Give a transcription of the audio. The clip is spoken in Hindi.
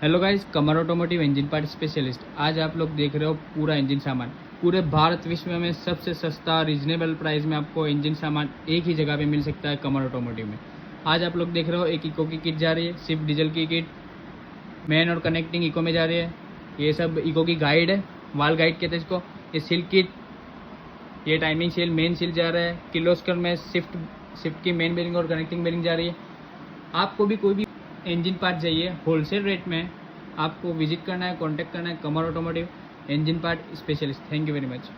हेलो गाइस, कमर ऑटोमोटिव इंजन पार्ट स्पेशलिस्ट। आज आप लोग देख रहे हो पूरा इंजन सामान। पूरे भारत विश्व में सबसे सस्ता रिजनेबल प्राइस में आपको इंजन सामान एक ही जगह पे मिल सकता है, कमर ऑटोमोटिव में। आज आप लोग देख रहे हो एक इको की किट जा रही है, सिर्फ डीजल की किट। मेन और कनेक्टिंग इको में जा रही है। ये सब इको की गाइड है, वाल गाइड कहते हैं इसको। ये सील किट, ये टाइमिंग सील, मेन सील जा रहा है। किर्लोस्कर में स्विफ्ट की मेन बेरिंग और कनेक्टिंग बेरिंग जा रही है। आपको भी कोई भी इंजन पार्ट चाहिए होलसेल रेट में, आपको विजिट करना है, कांटेक्ट करना है, Kamar automotive engine part specialist. Thank you very much.